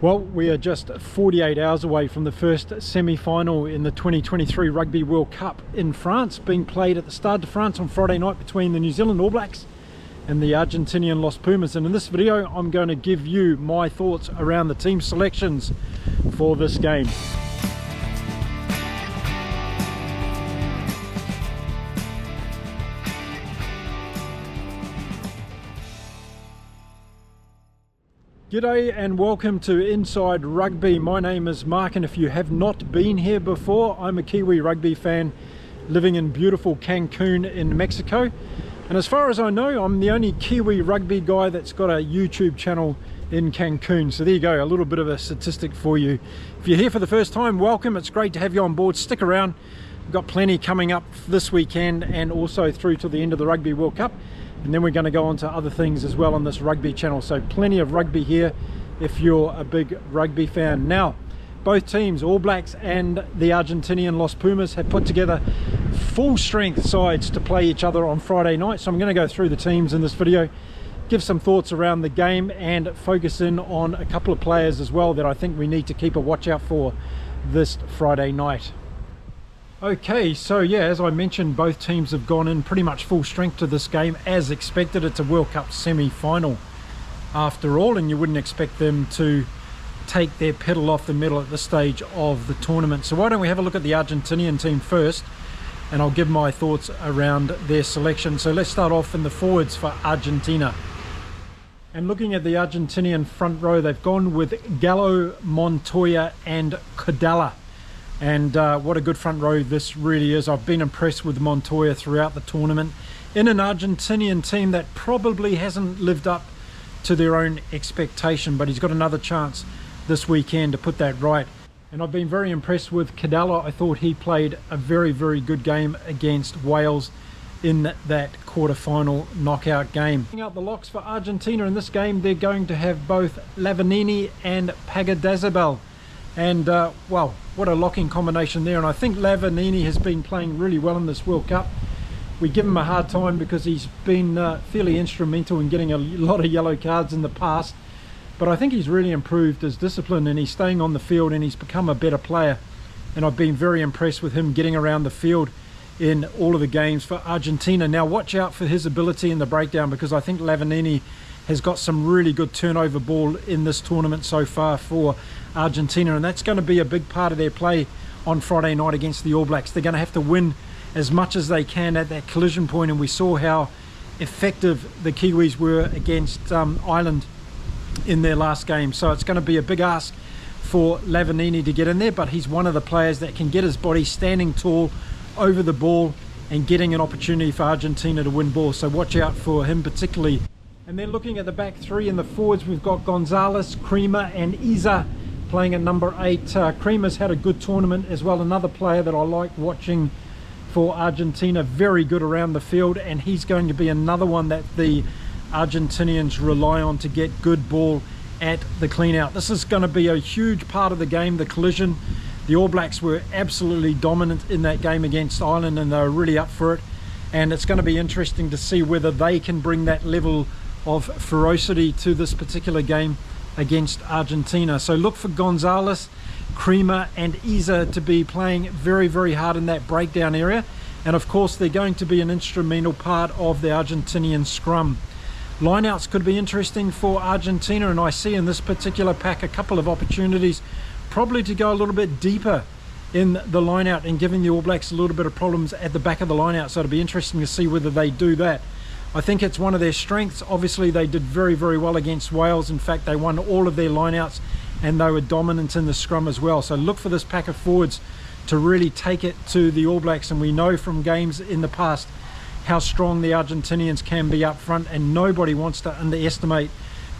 Well, we are just 48 hours away from the first semi-final in the 2023 Rugby World Cup in France, being played at the Stade de France on Friday night between the New Zealand All Blacks and the Argentinian Los Pumas. And in this video, I'm going to give you my thoughts around the team selections for this game. G'day and welcome to Inside Rugby. My name is Mark, and if you have not been here before, I'm a Kiwi rugby fan living in beautiful Cancun in Mexico. And as far as I know, I'm the only Kiwi rugby guy that's got a YouTube channel in Cancun. So there you go, a little bit of a statistic for you. If you're here for the first time, welcome. It's great to have you on board. Stick around. We've got plenty coming up this weekend and also through to the end of the Rugby World Cup. And then we're going to go on to other things as well on this rugby channel. So plenty of rugby here if you're a big rugby fan. Now, both teams, All Blacks and the Argentinian Los Pumas, have put together full strength sides to play each other on Friday night. So I'm going to go through the teams in this video, give some thoughts around the game and focus in on a couple of players as well that I think we need to keep a watch out for this Friday night. Okay, so yeah, as I mentioned, both teams have gone in pretty much full strength to this game as expected. It's a World Cup semi-final after all, and you wouldn't expect them to take their pedal off the metal at this stage of the tournament. So why don't we have a look at the Argentinian team first, and I'll give my thoughts around their selection. So let's start off in the forwards for Argentina. And looking at the Argentinian front row, they've gone with Gallo, Montoya and Cadella. And what a good front row this really is. I've been impressed with Montoya throughout the tournament in an Argentinian team that probably hasn't lived up to their own expectation, but he's got another chance this weekend to put that right. And I've been very impressed with Cadella. I thought he played a very, very good game against Wales in that quarter-final knockout game. Out the locks for Argentina in this game, they're going to have both Lavanini and Pagadazabal. And well, what a locking combination there. And I think Lavanini has been playing really well in this World Cup. We give him a hard time because he's been fairly instrumental in getting a lot of yellow cards in the past. But I think he's really improved his discipline and he's staying on the field and he's become a better player. And I've been very impressed with him getting around the field in all of the games for Argentina. Now watch out for his ability in the breakdown, because I think Lavanini has got some really good turnover ball in this tournament so far for Argentina, and that's going to be a big part of their play on Friday night against the All Blacks. They're going to have to win as much as they can at that collision point, and we saw how effective the Kiwis were against Ireland in their last game. So it's going to be a big ask for Lavanini to get in there, but he's one of the players that can get his body standing tall over the ball and getting an opportunity for Argentina to win balls. So watch out for him particularly. And then looking at the back three in the forwards, we've got Gonzalez, Creamer and Isa playing at number 8. Creamer's had a good tournament as well, another player that I like watching for Argentina, very good around the field, and he's going to be another one that the Argentinians rely on to get good ball at the clean out. This is going to be a huge part of the game, the collision. The All Blacks were absolutely dominant in that game against Ireland and they were really up for it, and it's going to be interesting to see whether they can bring that level of ferocity to this particular game against Argentina. So look for Gonzalez, Creamer and Isa to be playing very, very hard in that breakdown area, and of course they're going to be an instrumental part of the Argentinian scrum. Lineouts could be interesting for Argentina, and I see in this particular pack a couple of opportunities probably to go a little bit deeper in the lineout and giving the All Blacks a little bit of problems at the back of the lineout. So it'll be interesting to see whether they do that. I think it's one of their strengths. Obviously they did very, very well against Wales. In fact, they won all of their lineouts and they were dominant in the scrum as well. So look for this pack of forwards to really take it to the All Blacks, and we know from games in the past how strong the Argentinians can be up front, and nobody wants to underestimate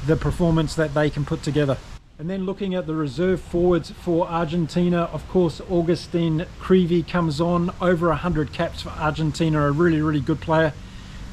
the performance that they can put together. And then looking at the reserve forwards for Argentina, of course Augustin Creevy comes on, over 100 caps for Argentina, a really, really good player.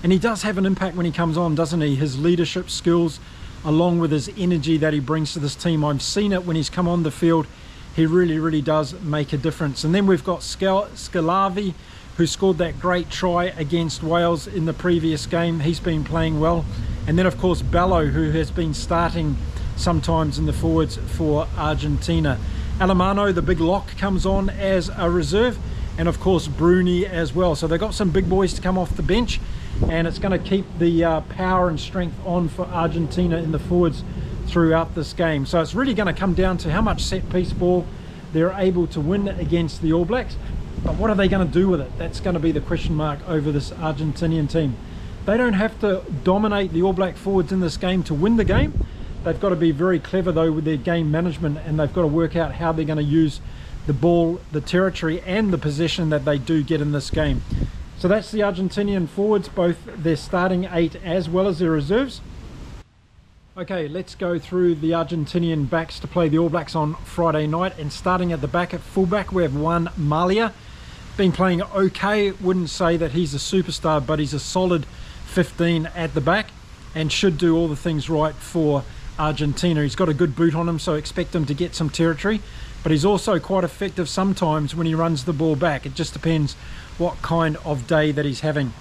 And he does have an impact when he comes on, doesn't he? His leadership skills, along with his energy that he brings to this team. I've seen it when he's come on the field. He really, really does make a difference. And then we've got Scalavi, who scored that great try against Wales in the previous game. He's been playing well. And then, of course, Bello, who has been starting sometimes in the forwards for Argentina. Alemano, the big lock, comes on as a reserve, and of course Bruni as well. So they've got some big boys to come off the bench, and it's going to keep the power and strength on for Argentina in the forwards throughout this game. So it's really going to come down to how much set piece ball they're able to win against the All Blacks. But what are they going to do with it? That's going to be the question mark over this Argentinian team. They don't have to dominate the All Black forwards in this game to win the game. They've got to be very clever though with their game management, and they've got to work out how they're going to use the ball, the territory and the possession that they do get in this game. So that's the Argentinian forwards, both their starting 8 as well as their reserves. Okay, let's go through the Argentinian backs to play the All Blacks on Friday night. And starting at the back at fullback, we have Juan Malia. Been playing okay, wouldn't say that he's a superstar, but he's a solid 15 at the back and should do all the things right for Argentina. He's got a good boot on him, so expect him to get some territory, but he's also quite effective sometimes when he runs the ball back. It just depends what kind of day that he's having.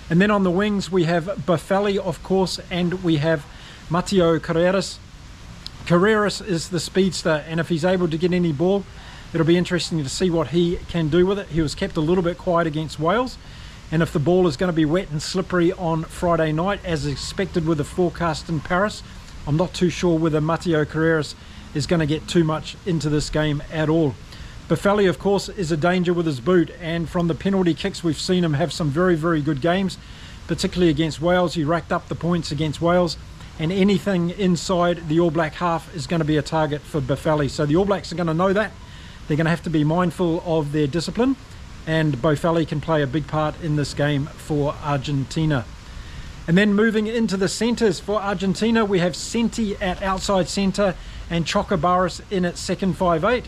And then on the wings we have Buffelli, of course, and we have Matteo Carreras. Carreras is the speedster, and if he's able to get any ball, it'll be interesting to see what he can do with it. He was kept a little bit quiet against Wales, and if the ball is going to be wet and slippery on Friday night as expected with the forecast in Paris, I'm not too sure whether Matteo Carreras is going to get too much into this game at all. Buffelli, of course, is a danger with his boot, and from the penalty kicks we've seen him have some very, very good games, particularly against Wales. He racked up the points against Wales, and anything inside the All Black half is going to be a target for Buffelli. So the All Blacks are going to know that. They're going to have to be mindful of their discipline, and Buffelli can play a big part in this game for Argentina. And then moving into the centres for Argentina, we have Senti at outside centre and Chocobaris in at second 5'8".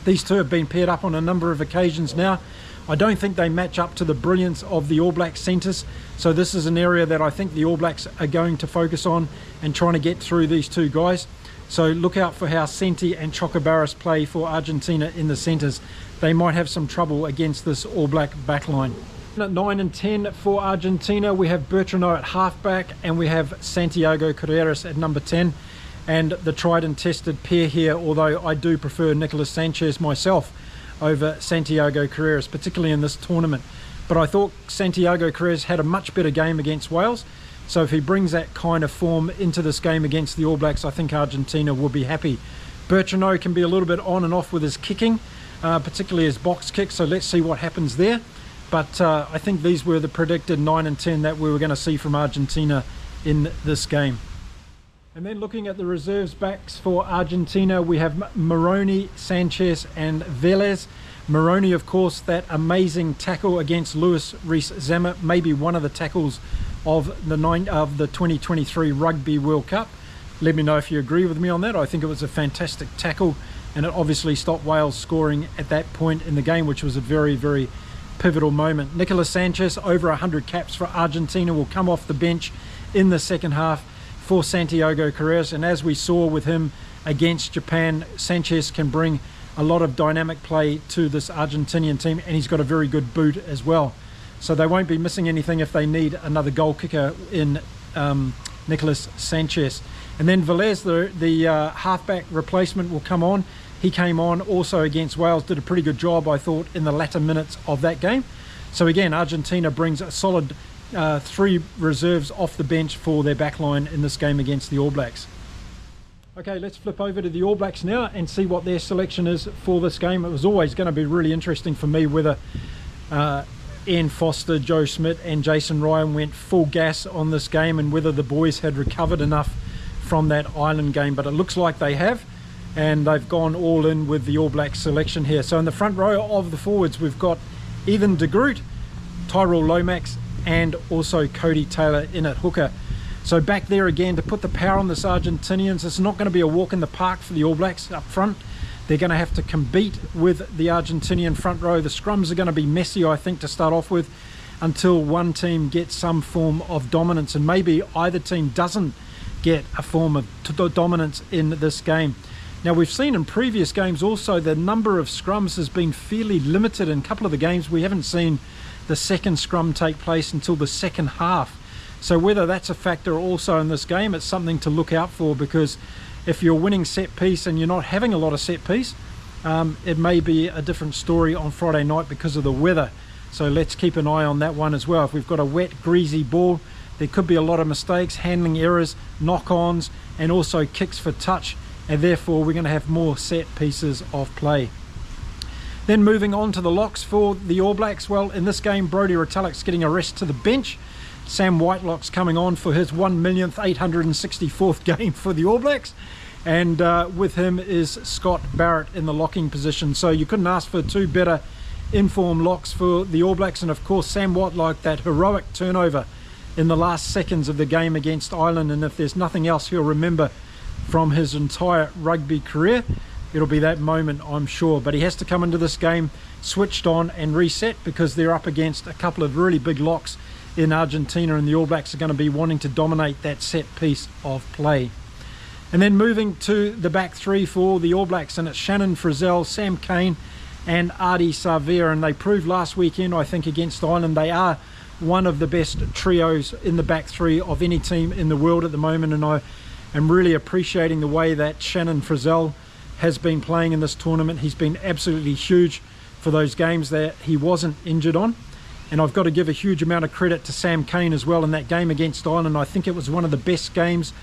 These two have been paired up on a number of occasions now. I don't think they match up to the brilliance of the All Black centres, so this is an area that I think the All Blacks are going to focus on and trying to get through these two guys. So look out for how Senti and Chocobaris play for Argentina in the centres. They might have some trouble against this All Black backline. At 9 and 10 for Argentina, we have Bertrand at halfback, and we have Santiago Carreras at number 10. And the tried and tested pair here, although I do prefer Nicolas Sanchez myself over Santiago Carreras, particularly in this tournament. But I thought Santiago Carreras had a much better game against Wales. So if he brings that kind of form into this game against the All Blacks, I think Argentina will be happy. Bertrand can be a little bit on and off with his kicking, particularly his box kick, so let's see what happens there. But I think these were the predicted 9 and 10 that we were going to see from Argentina in this game. And then looking at the reserves backs for Argentina, we have Moroni, Sanchez and Velez. Moroni, of course, that amazing tackle against Luis Rees-Zammit, maybe one of the tackles of the 2023 Rugby World Cup. Let me know if you agree with me on that. I think it was a fantastic tackle, and it obviously stopped Wales scoring at that point in the game, which was a very, very pivotal moment. Nicolas Sanchez, over 100 caps for Argentina, will come off the bench in the second half for Santiago Carreras, and as we saw with him against Japan, Sanchez can bring a lot of dynamic play to this Argentinian team, and he's got a very good boot as well. So they won't be missing anything if they need another goal kicker in Nicolas Sanchez. And then Velez, the halfback replacement, will come on. He came on also against Wales, did a pretty good job, I thought, in the latter minutes of that game. So again, Argentina brings a solid 3 reserves off the bench for their backline in this game against the All Blacks. Okay, let's flip over to the All Blacks now and see what their selection is for this game. It was always going to be really interesting for me whether Ian Foster, Joe Schmidt and Jason Ryan went full gas on this game, and whether the boys had recovered enough from that Ireland game. But it looks like they have, and they've gone all in with the All Black selection here. So in the front row of the forwards, we've got Ethan de Groot, Tyrell Lomax and also Cody Taylor in at hooker. So back there again to put the power on this Argentinians. It's not going to be a walk in the park for the All Blacks up front. They're going to have to compete with the Argentinian front row. The scrums are going to be messy, I think, to start off with, until one team gets some form of dominance, and maybe either team doesn't get a form of dominance in this game. Now, we've seen in previous games also the number of scrums has been fairly limited. In a couple of the games we haven't seen the second scrum take place until the second half. So whether that's a factor also in this game, it's something to look out for, because If you're winning set piece and you're not having a lot of set piece, it may be a different story on Friday night because of the weather. So let's keep an eye on that one as well. If we've got a wet, greasy ball, there could be a lot of mistakes, handling errors, knock-ons, and also kicks for touch, and therefore we're going to have more set pieces of play. Then moving on to the locks for the All Blacks. Well, in this game, Brodie Retallick's getting a rest to the bench. Sam Whitelock's coming on for his 1,864th game for the All Blacks. And with him is Scott Barrett in the locking position. So you couldn't ask for two better in-form locks for the All Blacks. And of course, Sam Whitelock, that heroic turnover in the last seconds of the game against Ireland. And if there's nothing else he'll remember from his entire rugby career, it'll be that moment, I'm sure. But he has to come into this game switched on and reset, because they're up against a couple of really big locks in Argentina, and the All Blacks are going to be wanting to dominate that set piece of play. And then moving to the back three for the All Blacks, and it's Shannon Frizzell, Sam Cane and Ardie Savea, and they proved last weekend, I think, against Ireland, they are one of the best trios in the back three of any team in the world at the moment. And I am really appreciating the way that Shannon Frizzell has been playing in this tournament. He's been absolutely huge for those games that he wasn't injured on. And I've got to give a huge amount of credit to Sam Cane as well in that game against Ireland. I think it was one of the best games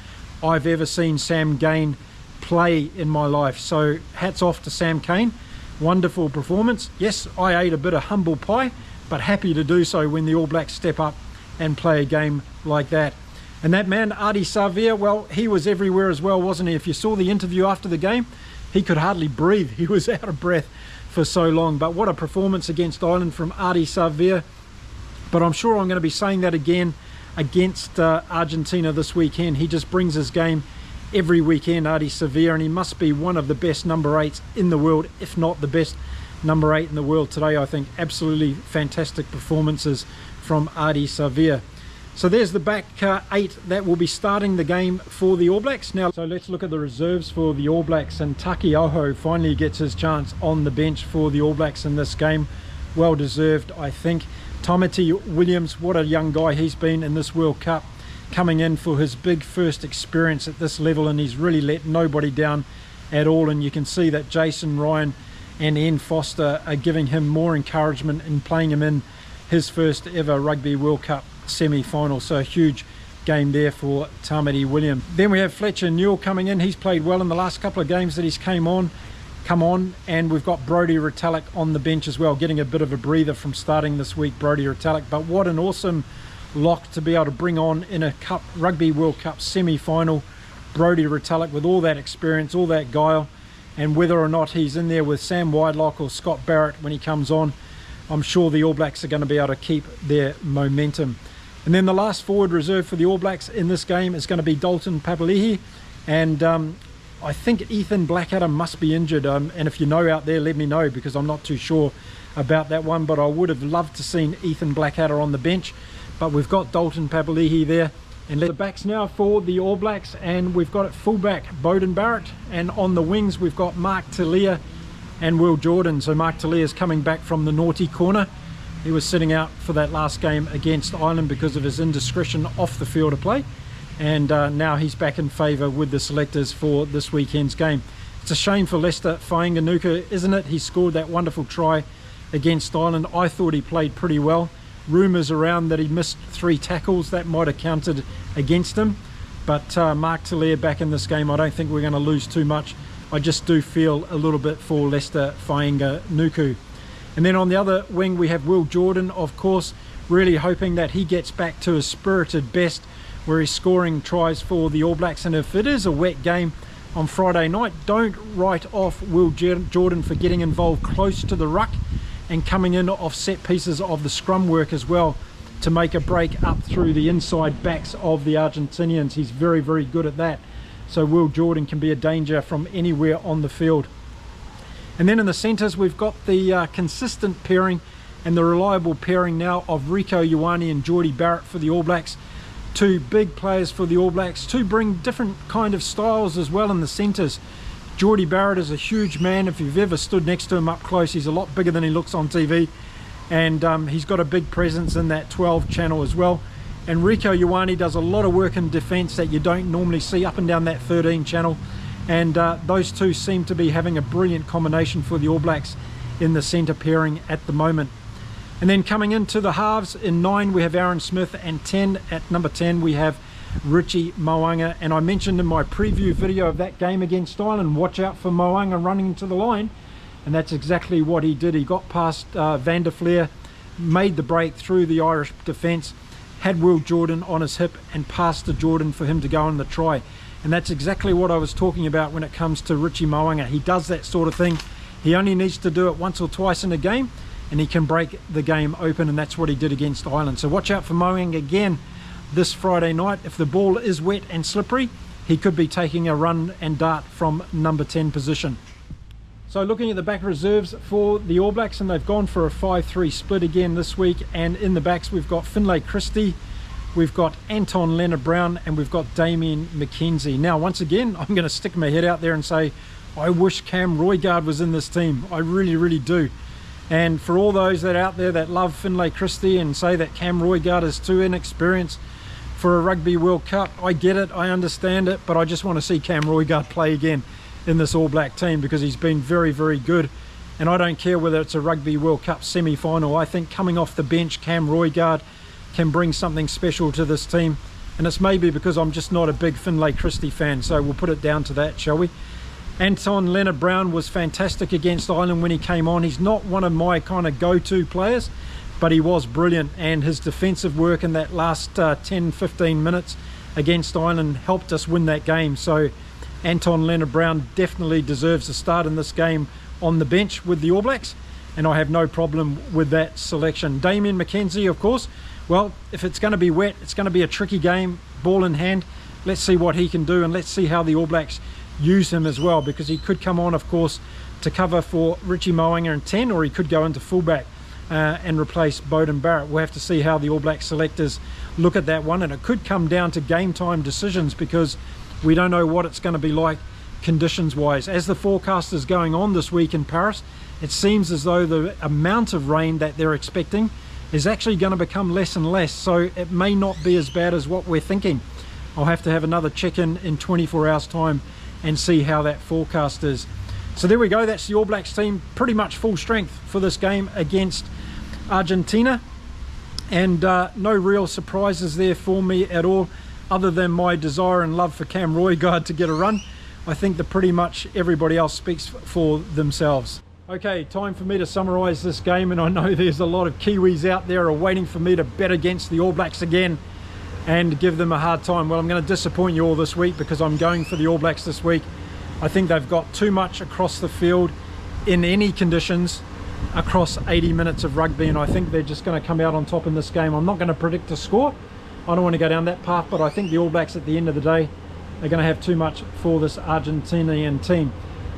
I've ever seen Sam Cane play in my life. So hats off to Sam Cane. Wonderful performance. Yes, I ate a bit of humble pie, but happy to do so when the All Blacks step up and play a game like that. And that man, Ardie Savea, well, he was everywhere as well, wasn't he? If you saw the interview after the game, he could hardly breathe. He was out of breath for so long. But what a performance against Ireland from Ardie Savea. But I'm sure I'm going to be saying that again against Argentina this weekend. He just brings his game every weekend, Ardie Savea, and he must be one of the best number 8s in the world, if not the best number 8 in the world today, I think. Absolutely fantastic performances from Ardie Savea. So there's the back 8 that will be starting the game for the All Blacks. Now, so let's look at the reserves for the All Blacks, and Taki Aho finally gets his chance on the bench for the All Blacks in this game. Well deserved, I think. Tamati Williams, what a young guy he's been in this World Cup, coming in for his big first experience at this level, and he's really let nobody down at all. And you can see that Jason Ryan and Ian Foster are giving him more encouragement in playing him in his first ever Rugby World Cup semi-final. So a huge game there for Tamati Williams. Then we have Fletcher Newell coming in. He's played well in the last couple of games that he's come on, and we've got Brodie Retallick on the bench as well, getting a bit of a breather from starting this week, Brodie Retallick. But what an awesome lock to be able to bring on in a Rugby World Cup semi-final, Brodie Retallick, with all that experience, all that guile. And whether or not he's in there with Sam Whitelock or Scott Barrett when he comes on, I'm sure the All Blacks are going to be able to keep their momentum. And then the last forward reserve for the All Blacks in this game is going to be Dalton Papali'i, and I think Ethan Blackadder must be injured, and if you know out there, let me know, because I'm not too sure about that one. But I would have loved to seen Ethan Blackadder on the bench, but we've got Dalton Papali'i there. And the backs now for the All Blacks, and we've got at fullback Beauden Barrett, and on the wings we've got Mark Talia and Will Jordan. So Mark Talia is coming back from the naughty corner. He was sitting out for that last game against Ireland because of his indiscretion off the field of play, and now he's back in favour with the selectors for this weekend's game. It's a shame for Lester Fainganuku, isn't it? He scored that wonderful try against Ireland. I thought he played pretty well. Rumours around that he missed 3 tackles, that might have counted against him. But Mark Talia back in this game, I don't think we're going to lose too much. I just do feel a little bit for Lester Fainganuku. And then on the other wing we have Will Jordan, of course, really hoping that he gets back to his spirited best, where he's scoring tries for the All Blacks. And if it is a wet game on Friday night, don't write off Will Jordan for getting involved close to the ruck and coming in off set pieces of the scrum work as well to make a break up through the inside backs of the Argentinians. He's very, very good at that. So Will Jordan can be a danger from anywhere on the field. And then in the centres we've got the consistent pairing and the reliable pairing now of Rieko Ioane and Jordie Barrett for the All Blacks. 2 big players for the All Blacks, 2 bring different kind of styles as well in the centres. Jordie Barrett is a huge man. If you've ever stood next to him up close, he's a lot bigger than he looks on TV, and he's got a big presence in that 12 channel as well. And Rieko Ioane does a lot of work in defence that you don't normally see up and down that 13 channel, and those two seem to be having a brilliant combination for the All Blacks in the centre pairing at the moment. And then coming into the halves, in 9 we have Aaron Smith, and 10 at number 10 we have Richie Mo'unga. And I mentioned in my preview video of that game against Ireland, watch out for Mo'unga running into the line, and that's exactly what he did. He got past Van der Fleer, made the break through the Irish defence, had Will Jordan on his hip and passed to Jordan for him to go on the try. And that's exactly what I was talking about when it comes to Richie Mo'unga. He does that sort of thing. He only needs to do it once or twice in a game and he can break the game open, and that's what he did against Ireland. So watch out for Mo'unga again this Friday night. If the ball is wet and slippery, he could be taking a run and dart from number 10 position. So looking at the back reserves for the All Blacks, and they've gone for a 5-3 split again this week, and in the backs we've got Finlay Christie, we've got Anton Leonard-Brown, and we've got Damien McKenzie. Now once again, I'm going to stick my head out there and say I wish Cam Roigard was in this team. I really do. And for all those that are out there that love Finlay Christie and say that Cam Roigard is too inexperienced for a Rugby World Cup, I get it, I understand it, but I just want to see Cam Roigard play again in this All Black team, because he's been very good. And I don't care whether it's a Rugby World Cup semi-final. I think coming off the bench, Cam Roigard can bring something special to this team. And it's maybe because I'm just not a big Finlay Christie fan, so we'll put it down to that, shall we? Anton Leonard-Brown was fantastic against Ireland when he came on. He's not one of my kind of go-to players, but he was brilliant, and his defensive work in that last 10-15 minutes against Ireland helped us win that game. So Anton Leonard-Brown definitely deserves a start in this game on the bench with the All Blacks, and I have no problem with that selection. Damien McKenzie, of course, well, if it's going to be wet, it's going to be a tricky game, ball in hand. Let's see what he can do, and let's see how the All Blacks use him as well, because he could come on, of course, to cover for Richie Mo'unga in 10, or he could go into fullback and replace Beauden Barrett. We'll have to see how the All Black selectors look at that one, and it could come down to game time decisions, because we don't know what it's going to be like conditions wise. As the forecast is going on this week in Paris, it seems as though the amount of rain that they're expecting is actually going to become less and less, so it may not be as bad as what we're thinking. I'll have to have another check-in in 24 hours time and see how that forecast is. So there we go, that's the All Blacks team, pretty much full strength for this game against Argentina, and no real surprises there for me at all, other than my desire and love for Cam Roigard to get a run. I think that pretty much everybody else speaks for themselves. Okay, time for me to summarise this game, and I know there's a lot of Kiwis out there are waiting for me to bet against the All Blacks again and give them a hard time. Well, I'm going to disappoint you all this week, because I'm going for the All Blacks this week. I think they've got too much across the field in any conditions across 80 minutes of rugby, and I think they're just going to come out on top in this game. I'm not going to predict a score. I don't want to go down that path, but I think the All Blacks at the end of the day are going to have too much for this Argentinian team.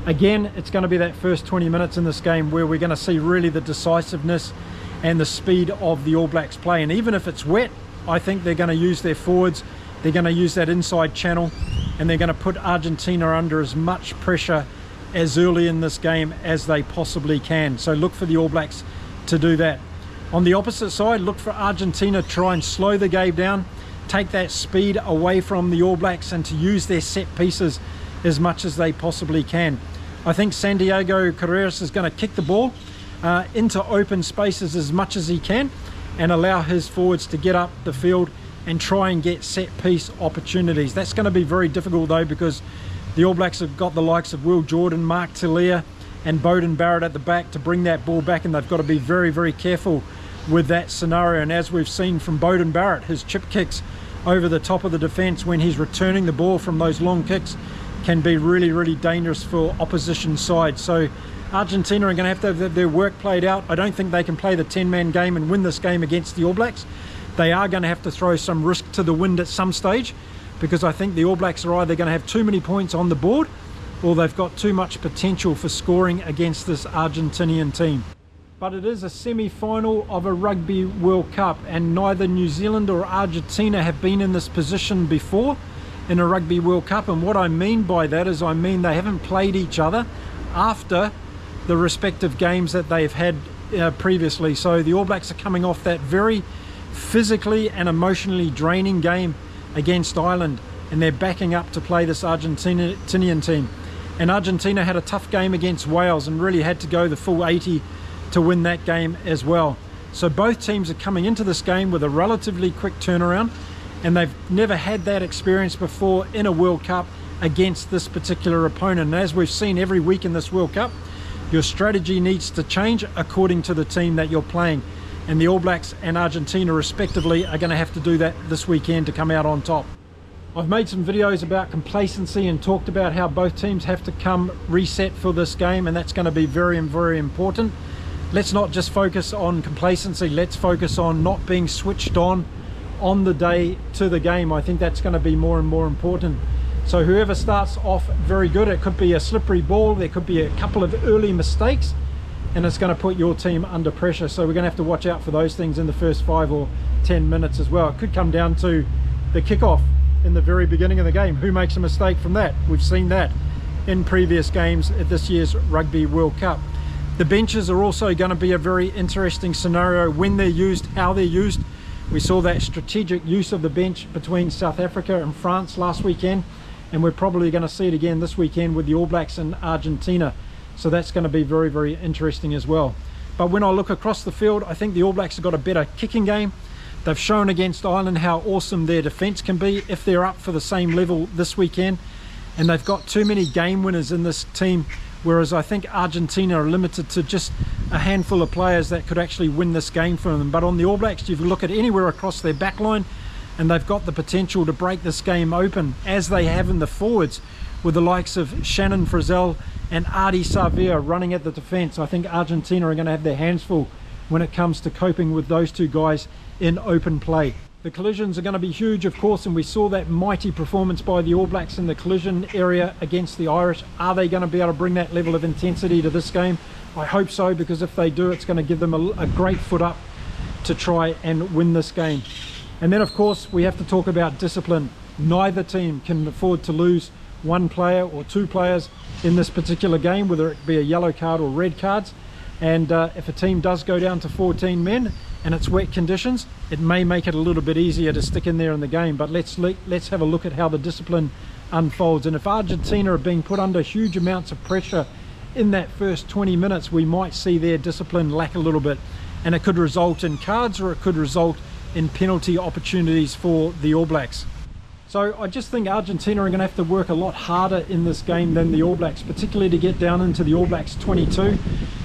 Again, it's going to be that first 20 minutes in this game where we're going to see really the decisiveness and the speed of the All Blacks play. And even if it's wet, I think they're going to use their forwards, they're going to use that inside channel, and they're going to put Argentina under as much pressure as early in this game as they possibly can. So look for the All Blacks to do that. On the opposite side, look for Argentina to try and slow the game down, take that speed away from the All Blacks, and to use their set pieces as much as they possibly can. I think Santiago Carreras is going to kick the ball into open spaces as much as he can, and allow his forwards to get up the field and try and get set piece opportunities. That's going to be very difficult though, because the All Blacks have got the likes of Will Jordan, Mark Talia and Beauden Barrett at the back to bring that ball back, and they've got to be very careful with that scenario. And as we've seen from Beauden Barrett, his chip kicks over the top of the defence when he's returning the ball from those long kicks can be really dangerous for opposition sides. So Argentina are going to have their work played out. I don't think they can play the 10-man game and win this game against the All Blacks. They are going to have to throw some risk to the wind at some stage, because I think the All Blacks are either going to have too many points on the board, or they've got too much potential for scoring against this Argentinian team. But it is a semi-final of a Rugby World Cup, and neither New Zealand or Argentina have been in this position before in a Rugby World Cup. And what I mean by that is, I mean they haven't played each other after the respective games that they've had previously. So the All Blacks are coming off that very physically and emotionally draining game against Ireland, and they're backing up to play this Argentinian team. And Argentina had a tough game against Wales and really had to go the full 80 to win that game as well. So both teams are coming into this game with a relatively quick turnaround, and they've never had that experience before in a World Cup against this particular opponent. And as we've seen every week in this World Cup, your strategy needs to change according to the team that you're playing. And the All Blacks and Argentina respectively are going to have to do that this weekend to come out on top. I've made some videos about complacency and talked about how both teams have to come reset for this game, and that's going to be very, very important. Let's not just focus on complacency, let's focus on not being switched on the day to the game. I think that's going to be more and more important. So whoever starts off very good, it could be a slippery ball, there could be a couple of early mistakes, and it's going to put your team under pressure. So we're going to have to watch out for those things in the first 5 or 10 minutes as well. It could come down to the kickoff in the very beginning of the game. Who makes a mistake from that? We've seen that in previous games at this year's Rugby World Cup. The benches are also going to be a very interesting scenario when they're used, how they're used. We saw that strategic use of the bench between South Africa and France last weekend, and we're probably going to see it again this weekend with the All Blacks and Argentina. So that's going to be very, very interesting as well. But when I look across the field, I think the All Blacks have got a better kicking game. They've shown against Ireland how awesome their defence can be if they're up for the same level this weekend. And they've got too many game winners in this team, whereas I think Argentina are limited to just a handful of players that could actually win this game for them. But on the All Blacks, you look at anywhere across their back line, and they've got the potential to break this game open, as they have in the forwards, with the likes of Shannon Frizzell and Adi Savia running at the defence. I think Argentina are going to have their hands full when it comes to coping with those two guys in open play. The collisions are going to be huge, of course, and we saw that mighty performance by the All Blacks in the collision area against the Irish. Are they going to be able to bring that level of intensity to this game? I hope so, because if they do, it's going to give them a great foot up to try and win this game. And then, of course, we have to talk about discipline. Neither team can afford to lose one player or two players in this particular game, whether it be a yellow card or red cards. And if a team does go down to 14 men and it's wet conditions, it may make it a little bit easier to stick in there in the game. But let's have a look at how the discipline unfolds. And if Argentina are being put under huge amounts of pressure in that first 20 minutes, we might see their discipline lack a little bit, and it could result in cards, or it could result in penalty opportunities for the All Blacks. So I just think Argentina are going to have to work a lot harder in this game than the All Blacks, particularly to get down into the All Blacks 22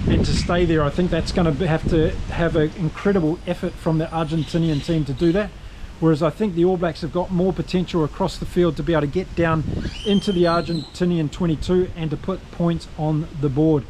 and to stay there. I think that's going to have an incredible effort from the Argentinian team to do that, whereas I think the All Blacks have got more potential across the field to be able to get down into the Argentinian 22 and to put points on the board.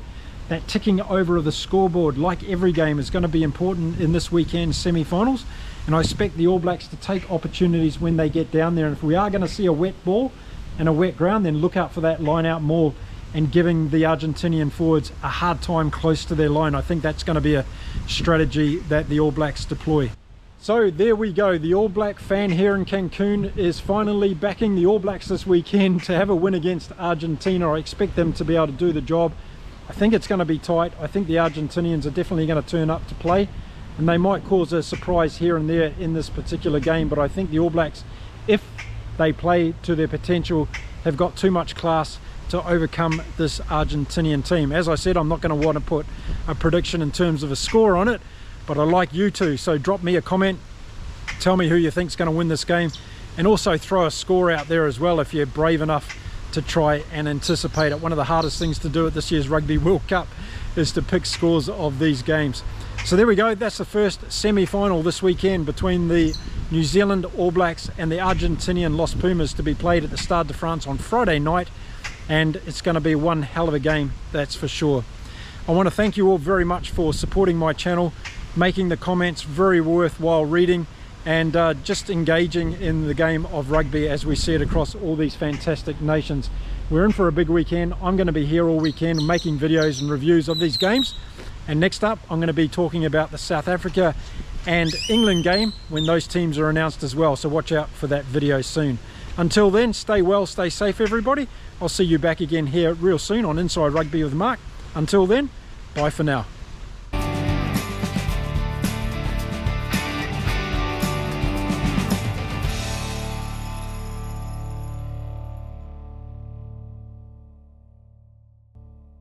That ticking over of the scoreboard, like every game, is going to be important in this weekend's semi-finals. And I expect the All Blacks to take opportunities when they get down there. And if we are going to see a wet ball and a wet ground, then look out for that line out maul and giving the Argentinian forwards a hard time close to their line. I think that's going to be a strategy that the All Blacks deploy. So there we go. The All Black fan here in Cancun is finally backing the All Blacks this weekend to have a win against Argentina. I expect them to be able to do the job. I think it's going to be tight. I think the Argentinians are definitely going to turn up to play, and they might cause a surprise here and there in this particular game. But I think the All Blacks, if they play to their potential, have got too much class to overcome this Argentinian team. As I said, I'm not going to want to put a prediction in terms of a score on it, but I'd like you to. So drop me a comment, tell me who you think's going to win this game, and also throw a score out there as well if you're brave enough to try and anticipate it. One of the hardest things to do at this year's Rugby World Cup is to pick scores of these games. So there we go. That's the first semi-final this weekend between the New Zealand All Blacks and the Argentinian Los Pumas, to be played at the Stade de France on Friday night, and it's going to be one hell of a game, that's for sure. I want to thank you all very much for supporting my channel, making the comments very worthwhile reading, and just engaging in the game of rugby as we see it across all these fantastic nations. We're in for a big weekend. I'm going to be here all weekend making videos and reviews of these games. And next up, I'm going to be talking about the South Africa and England game when those teams are announced as well. So watch out for that video soon. Until then, stay well, stay safe, everybody. I'll see you back again here real soon on Inside Rugby with Mark. Until then, bye for now.